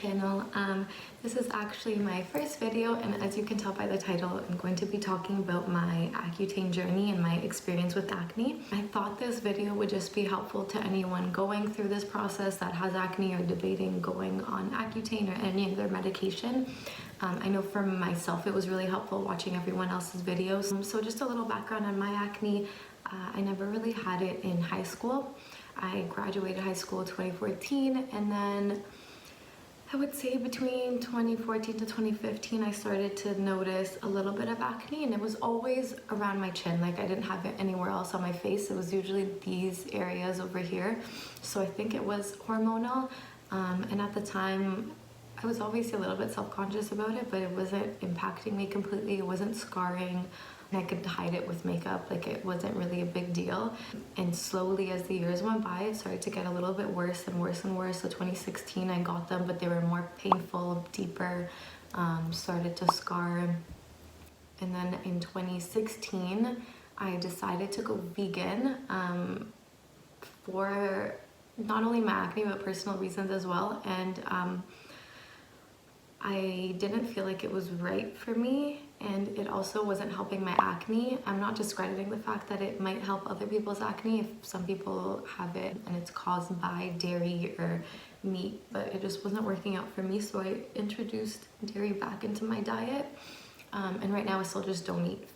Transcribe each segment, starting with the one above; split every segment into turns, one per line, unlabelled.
channel. This is actually my first video, and as you can tell by the title, I'm going to be talking about my Accutane journey and my experience with acne. I thought this video would just be helpful to anyone going through this process that has acne or debating going on Accutane or any other medication. I know for myself it was really helpful watching everyone else's videos. So just a little background on my acne. I never really had it in high school. I graduated high school in 2014, and then I would say between 2014 to 2015 I started to notice a little bit of acne, and it was always around my chin. Like, I didn't have it anywhere else on my face. It was usually these areas over here. So I think it was hormonal, and at the time I was obviously a little bit self-conscious about it, but it wasn't impacting me completely. It wasn't scarring. I could hide it with makeup. Like, it wasn't really a big deal. And slowly as the years went by, it started to get a little bit worse and worse and worse. So 2016 I got them, but they were more painful, deeper, started to scar. And then in 2016 I decided to go vegan for not only my acne but personal reasons as well. And I didn't feel like it was right for me, and it also wasn't helping my acne. I'm not discrediting the fact that it might help other people's acne if some people have it and it's caused by dairy or meat, but it just wasn't working out for me. So I introduced dairy back into my diet, and right now I still just don't eat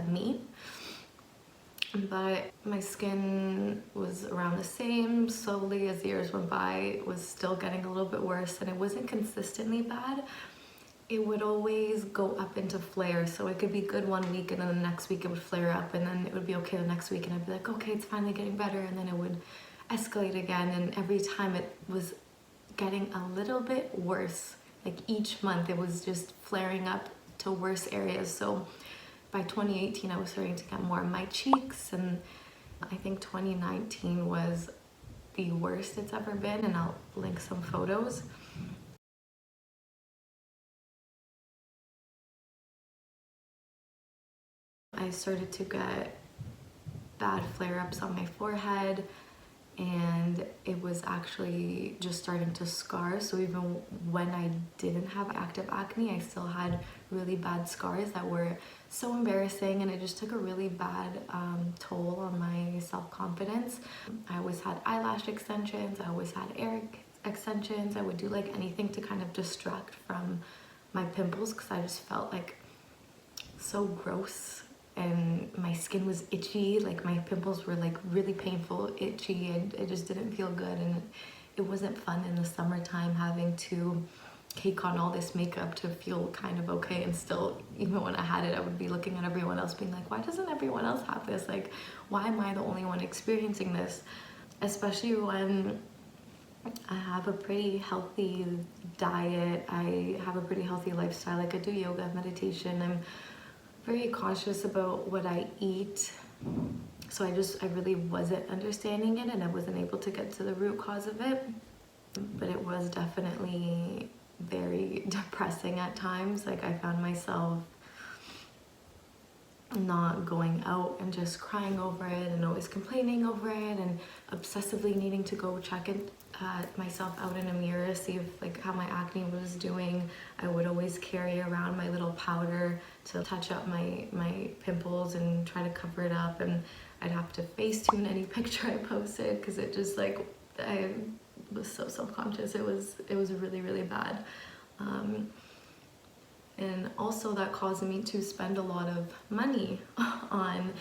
meat. But my skin was around the same. Slowly as the years went by, it was still getting a little bit worse, and it wasn't consistently bad. It would always go up into flares. So it could be good one week, and then the next week it would flare up, and then it would be okay the next week, and I'd be like, okay, it's finally getting better, and then it would escalate again. And every time it was getting a little bit worse. Like, each month it was just flaring up to worse areas. So by 2018 I was starting to get more on my cheeks, and I think 2019 was the worst it's ever been, and I'll link some photos. I started to get bad flare-ups on my forehead, and it was actually just starting to scar. So even when I didn't have active acne, I still had really bad scars that were so embarrassing, and it just took a really bad toll on my self-confidence. I always had eyelash extensions, I always had hair extensions. I would do like anything to kind of distract from my pimples because I just felt like so gross, and my skin was itchy. Like, my pimples were like really painful, itchy, and it just didn't feel good. And it wasn't fun in the summertime having to cake on all this makeup to feel kind of okay. And still, even when I had it, I would be looking at everyone else being like, why doesn't everyone else have this? Like, why am I the only one experiencing this? Especially when I have a pretty healthy diet, I have a pretty healthy lifestyle. Like, I do yoga, meditation, I'm very conscious about what I eat. So I really wasn't understanding it, and I wasn't able to get to the root cause of it. But it was definitely very depressing at times. Like, I found myself not going out and just crying over it, and always complaining over it, and obsessively needing to go check myself out in a mirror, see if like how my acne was doing. I would always carry around my little powder to touch up my pimples and try to cover it up, and I'd have to Facetune any picture I posted because it just, like, I was so self-conscious. It was really, really bad. And also that caused me to spend a lot of money on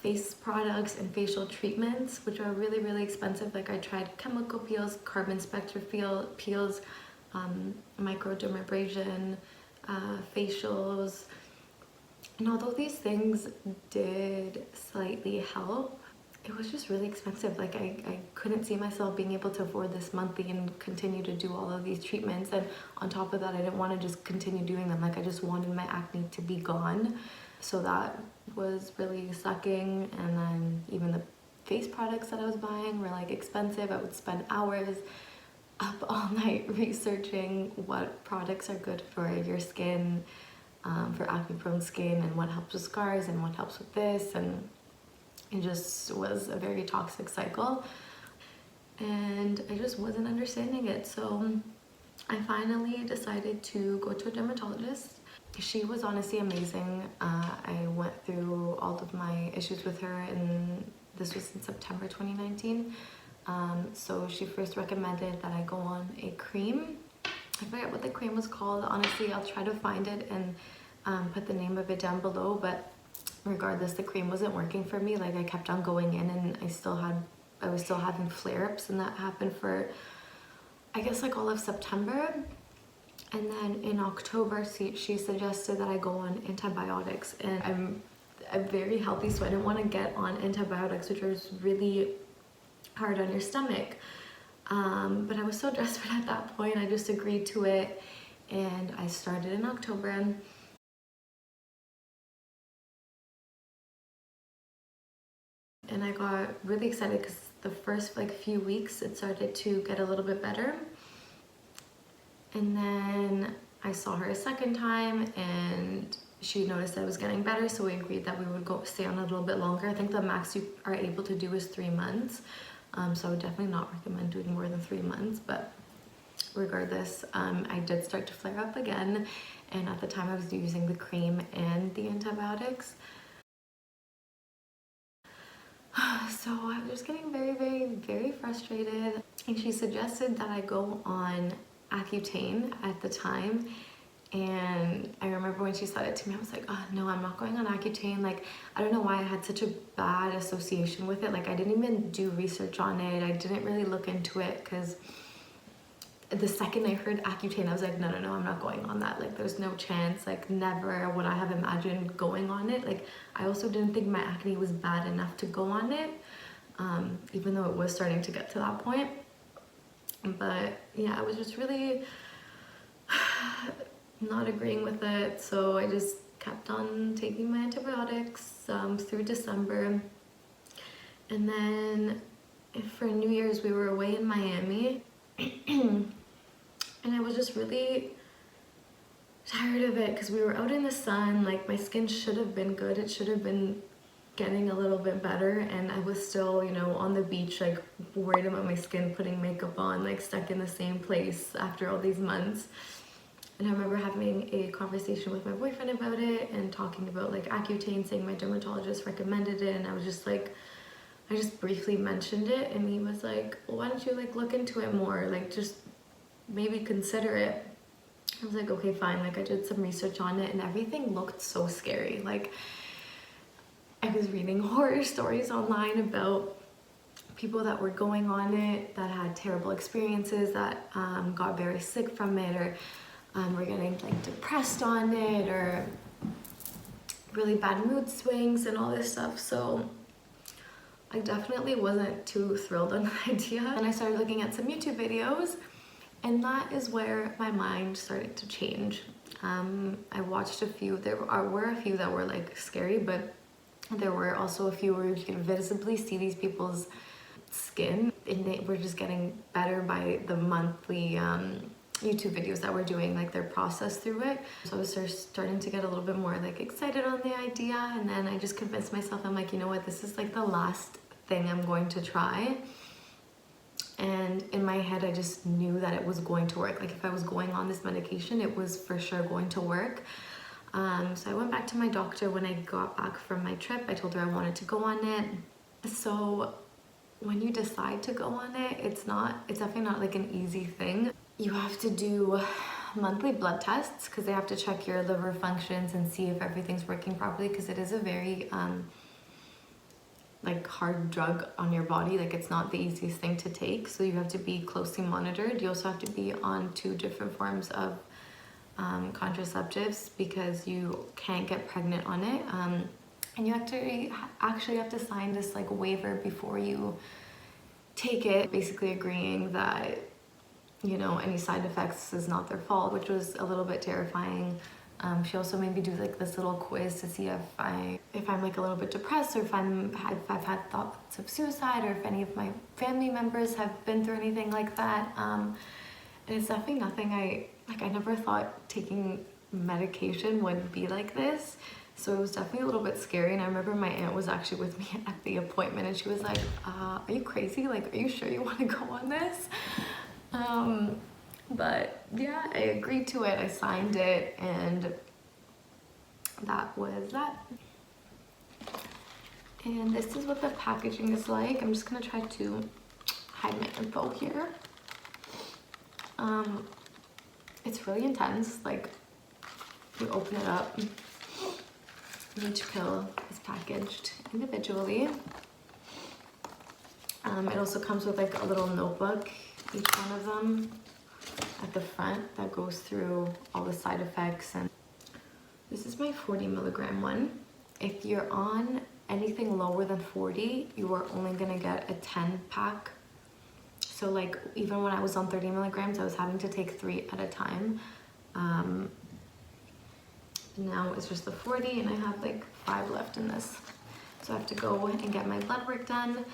face products and facial treatments, which are really, really expensive. Like, I tried chemical peels, carbon spectra peels, microdermabrasion, facials. And although these things did slightly help, it was just really expensive. Like, I couldn't see myself being able to afford this monthly and continue to do all of these treatments. And on top of that, I didn't want to just continue doing them. Like, I just wanted my acne to be gone. So that was really sucking. And then even the face products that I was buying were like expensive. I would spend hours up all night researching what products are good for your skin, for acne-prone skin, and what helps with scars and what helps with this. And it just was a very toxic cycle, and I just wasn't understanding it. So I finally decided to go to a dermatologist. She was honestly amazing. I went through all of my issues with her, and this was in September 2019. So she first recommended that I go on a cream. I forget what the cream was called. Honestly, I'll try to find it and put the name of it down below, but regardless, the cream wasn't working for me. Like, I kept on going in and I was still having flare-ups, and that happened for, I guess, like all of September. And then in October, she suggested that I go on antibiotics, and I'm very healthy, so I didn't want to get on antibiotics, which was really hard on your stomach. But I was so desperate at that point, I just agreed to it, and I started in October. And I got really excited because the first like few weeks it started to get a little bit better. And then I saw her a second time and she noticed that I was getting better, so we agreed that we would go stay on a little bit longer. I think the max you are able to do is 3 months. So I would definitely not recommend doing more than 3 months, but regardless, I did start to flare up again. And at the time I was using the cream and the antibiotics. So I was just getting very frustrated. And she suggested that I go on Accutane at the time. And I remember when she said it to me, I was like, oh no, I'm not going on Accutane. Like, I don't know why I had such a bad association with it. Like, I didn't even do research on it. I didn't really look into it, because the second I heard Accutane, I was like, no, I'm not going on that. Like, there's no chance. Like, never would I have imagined going on it. Like, I also didn't think my acne was bad enough to go on it, even though it was starting to get to that point. But yeah, I was just really not agreeing with it, so I just kept on taking my antibiotics through December. And then for New Year's we were away in Miami and I was just really tired of it because we were out in the sun. Like, my skin should have been good, it should have been getting a little bit better, and I was still, you know, on the beach, like worried about my skin, putting makeup on, like stuck in the same place after all these months. And I remember having a conversation with my boyfriend about it and talking about like Accutane, saying my dermatologist recommended it, and I was just like, I just briefly mentioned it, and he was like, well, why don't you like look into it more, like just maybe consider it. I was like, okay, fine. Like, I did some research on it and everything looked so scary. Like, I was reading horror stories online about people that were going on it, that had terrible experiences, that got very sick from it, or were getting like depressed on it, or really bad mood swings and all this stuff. So I definitely wasn't too thrilled on the idea. And I started looking at some YouTube videos, and that is where my mind started to change. I watched a few. There were a few that were like scary, but there were also a few where you could visibly see these people's skin, and they were just getting better by the monthly YouTube videos that we're doing, like their process through it. So I was starting to get a little bit more like excited on the idea, and then I just convinced myself, I'm like, you know what, this is like the last thing I'm going to try. And in my head, I just knew that it was going to work. Like, if I was going on this medication, it was for sure going to work. So I went back to my doctor when I got back from my trip. I told her I wanted to go on it. So when you decide to go on it, it's definitely not like an easy thing. You have to do monthly blood tests because they have to check your liver functions and see if everything's working properly, because it is a very like hard drug on your body. Like, it's not the easiest thing to take, so you have to be closely monitored. You also have to be on 2 different forms of contraceptives because you can't get pregnant on it, and you actually have to sign this like waiver before you take it, basically agreeing that, you know, any side effects is not their fault, which was a little bit terrifying. She also made me do like this little quiz to see if I'm like a little bit depressed, or if I've had thoughts of suicide, or if any of my family members have been through anything like that. And it's definitely nothing I never thought taking medication would be like this. So it was definitely a little bit scary. And I remember my aunt was actually with me at the appointment, and she was like, are you crazy? Like, are you sure you want to go on this? But yeah, I agreed to it, I signed it, and that was that. And this is what the packaging is like. I'm just gonna try to hide my info here. It's really intense. Like, you open it up, each pill is packaged individually. It also comes with like a little notebook, each one of them, at the front that goes through all the side effects. And this is my 40 milligram one. If you're on anything lower than 40, you are only gonna get a 10 pack. So like, even when I was on 30 milligrams, I was having to take 3 at a time. Now it's just the 40, and I have like 5 left in this. So I have to go and get my blood work done.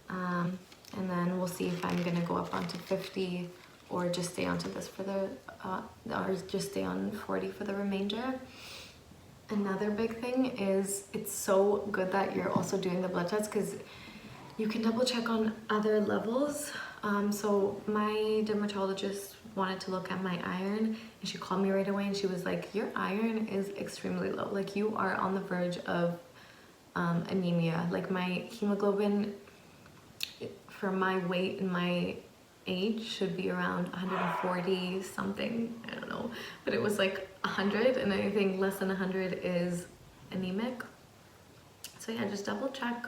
And then we'll see if I'm gonna go up onto 50 or just stay onto this for the, or just stay on 40 for the remainder. Another big thing is it's so good that you're also doing the blood test, because you can double check on other levels. So my dermatologist wanted to look at my iron, and she called me right away and she was like, your iron is extremely low. Like, you are on the verge of anemia. Like, my hemoglobin for my weight and my age should be around 140 something, I don't know, but it was like 100, and anything less than 100 is anemic. So yeah, just double check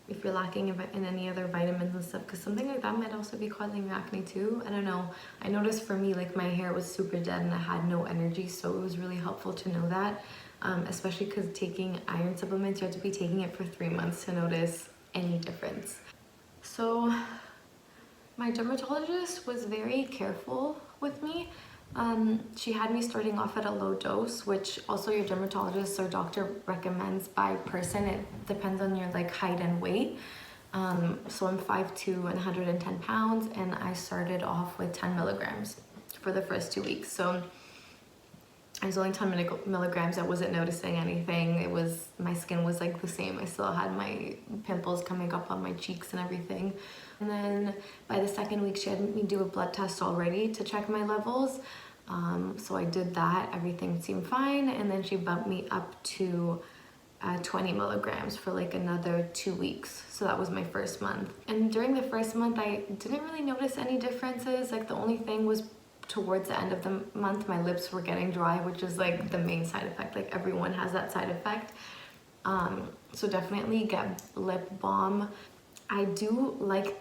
if you're lacking in any other vitamins and stuff, because something like that might also be causing your acne too. I don't know. I noticed for me, like, my hair was super dead and I had no energy, so it was really helpful to know that, especially because taking iron supplements, you have to be taking it for 3 months to notice any difference. So my dermatologist was very careful with me. She had me starting off at a low dose, which also your dermatologist or doctor recommends by person. It depends on your like height and weight. So I'm 5'2" and 110 pounds, and I started off with 10 milligrams for the first 2 weeks. So I was only 10 milligrams. I wasn't noticing anything. It was, my skin was like the same. I still had my pimples coming up on my cheeks and everything. And then by the second week, she had me do a blood test already to check my levels. So I did that, everything seemed fine. And then she bumped me up to 20 milligrams for like another 2 weeks. So that was my first month. And during the first month, I didn't really notice any differences. Like, the only thing was towards the end of the month, my lips were getting dry, which is like the main side effect. Like, everyone has that side effect. So definitely get lip balm. I do like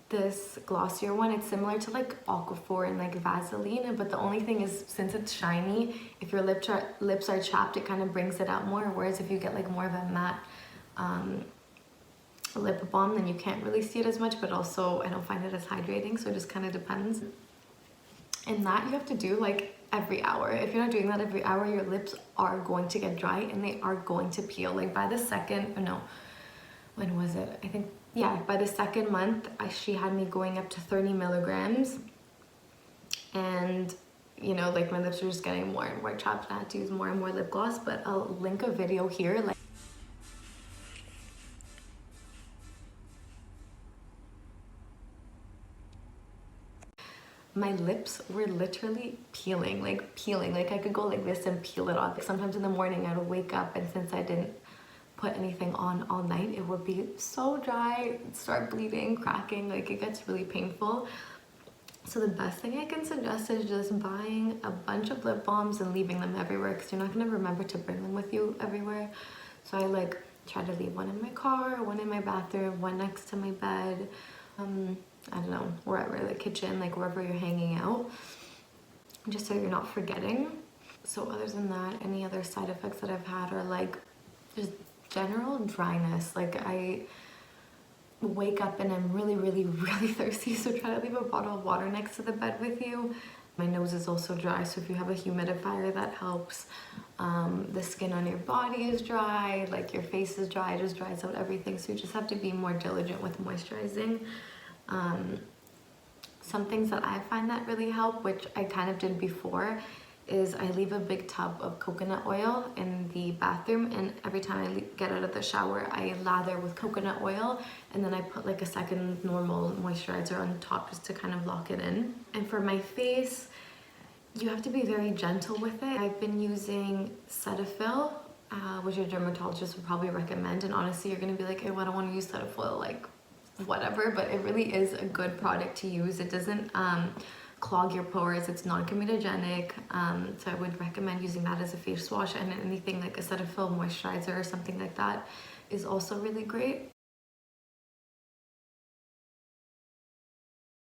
this glossier one. It's similar to like Aquaphor and like Vaseline, but the only thing is, since it's shiny, if your lips are chapped, it kind of brings it out more. Whereas if you get like more of a matte lip balm, then you can't really see it as much, but also I don't find it as hydrating, so it just kind of depends. And that you have to do like every hour. If you're not doing that every hour, your lips are going to get dry and they are going to peel. Like, by the second, oh no, when was it? I think, yeah, by the second month, she had me going up to 30 milligrams. And, you know, like, my lips were just getting more and more chapped, and I had to use more and more lip gloss. But I'll link a video here. Like, my lips were literally peeling. Like, I could go like this and peel it off. Like, sometimes in the morning I would wake up, and since I didn't put anything on all night, it would be so dry, start bleeding, cracking, like, it gets really painful. So the best thing I can suggest is just buying a bunch of lip balms and leaving them everywhere, because you're not gonna remember to bring them with you everywhere. So I like try to leave one in my car, one in my bathroom, one next to my bed, I don't know, wherever, the kitchen, like wherever you're hanging out, just so you're not forgetting. So other than that, any other side effects that I've had are like just general dryness. Like, I wake up and I'm really, really, really thirsty, so try to leave a bottle of water next to the bed with you. My nose is also dry, so if you have a humidifier, that helps. The skin on your body is dry, like your face is dry, it just dries out everything, so you just have to be more diligent with moisturizing. Some things that I find that really help, which I kind of did before, is I leave a big tub of coconut oil in the bathroom, and every time I get out of the shower I lather with coconut oil, and then I put like a second normal moisturizer on top just to kind of lock it in. And for my face, you have to be very gentle with it. I've been using Cetaphil, which your dermatologist would probably recommend, and honestly you're gonna be like, oh, I don't want to use Cetaphil, like whatever, but it really is a good product to use. It doesn't clog your pores, it's non-comedogenic, so I would recommend using that as a face wash, and anything like a Cetaphil moisturizer or something like that is also really great.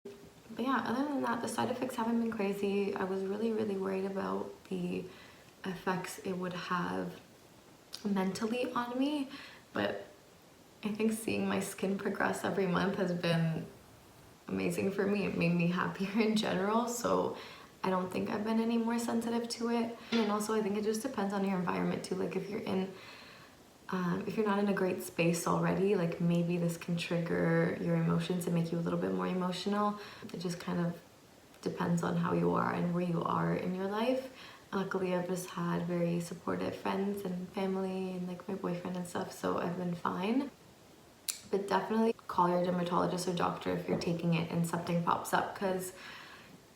But yeah, other than that, the side effects haven't been crazy. I was really worried about the effects it would have mentally on me, but I think seeing my skin progress every month has been amazing for me. It made me happier in general, so I don't think I've been any more sensitive to it. And also I think it just depends on your environment too. Like if you're not in a great space already, like maybe this can trigger your emotions and make you a little bit more emotional. It just kind of depends on how you are and where you are in your life. Luckily I've just had very supportive friends and family and like my boyfriend and stuff, so I've been fine. But definitely call your dermatologist or doctor if you're taking it and something pops up, because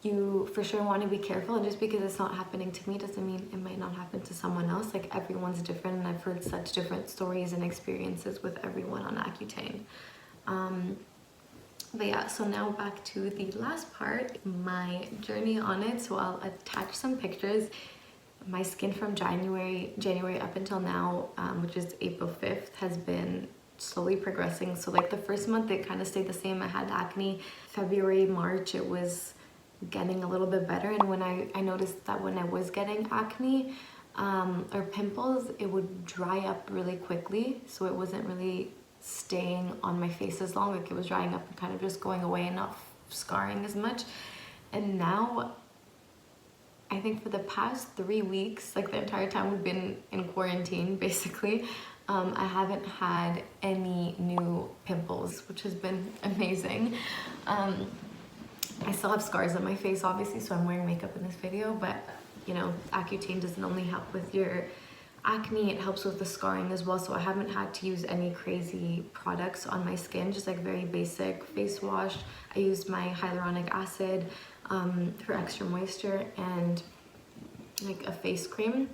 you for sure want to be careful. And just because it's not happening to me doesn't mean it might not happen to someone else. Like everyone's different, and I've heard such different stories and experiences with everyone on Accutane. But yeah, so now back to the last part, my journey on it. So I'll attach some pictures. My skin from January up until now, which is April 5th, has been slowly progressing. So like the first month it kind of stayed the same. I had acne. February, March, it was getting a little bit better, and when I noticed that when I was getting acne or pimples, it would dry up really quickly, so it wasn't really staying on my face as long. Like it was drying up and kind of just going away and not scarring as much. And now I think for the past 3 weeks, like the entire time we've been in quarantine basically, I haven't had any new pimples, which has been amazing. I still have scars on my face obviously, so I'm wearing makeup in this video, but you know, Accutane doesn't only help with your acne, it helps with the scarring as well. So I haven't had to use any crazy products on my skin, just like very basic face wash. I used my hyaluronic acid for extra moisture and like a face cream.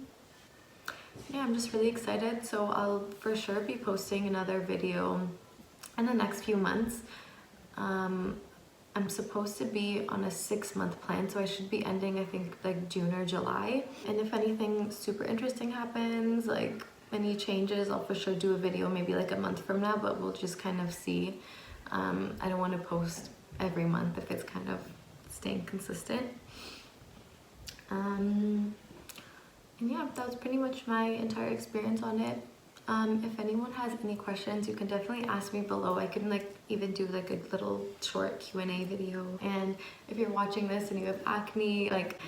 Yeah, I'm just really excited. So I'll for sure be posting another video in the next few months. I'm supposed to be on a 6-month plan, so I should be ending I think like June or July. And if anything super interesting happens, like any changes, I'll for sure do a video maybe like a month from now, but we'll just kind of see. I don't want to post every month if it's kind of staying consistent. And yeah, that was pretty much my entire experience on it. If anyone has any questions, you can definitely ask me below. I can like even do like a little short Q&A video. And if you're watching this and you have acne, like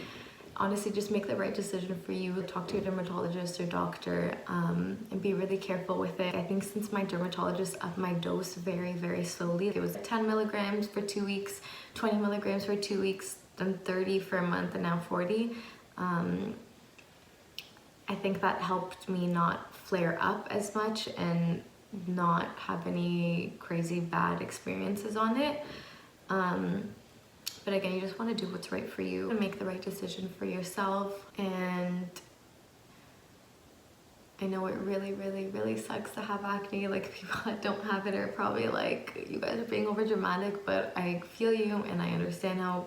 honestly just make the right decision for you. Talk to your dermatologist or doctor, and be really careful with it. I think since my dermatologist upped my dose very slowly, it was 10 milligrams for 2 weeks, 20 milligrams for 2 weeks, then 30 for a month, and now 40. I think that helped me not flare up as much and not have any crazy bad experiences on it. But again, you just want to do what's right for you and make the right decision for yourself. And I know it really sucks to have acne. Like people that don't have it are probably like, you guys are being over dramatic, but I feel you and I understand how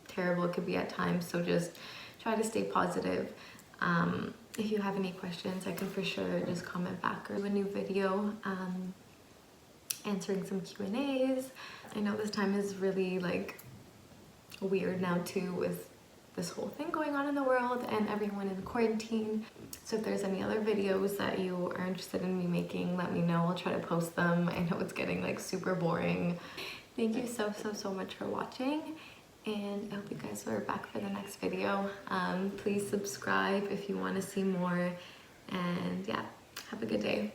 terrible it could be at times. So just try to stay positive. If you have any questions, I can for sure just comment back or do a new video answering some Q&As. I know this time is really like weird now too, with this whole thing going on in the world and everyone in quarantine. So if there's any other videos that you are interested in me making, let me know. I'll try to post them. I know it's getting like super boring. Thank you so much for watching, and I hope you guys are back for the next video. Please subscribe if you want to see more, and yeah, have a good day.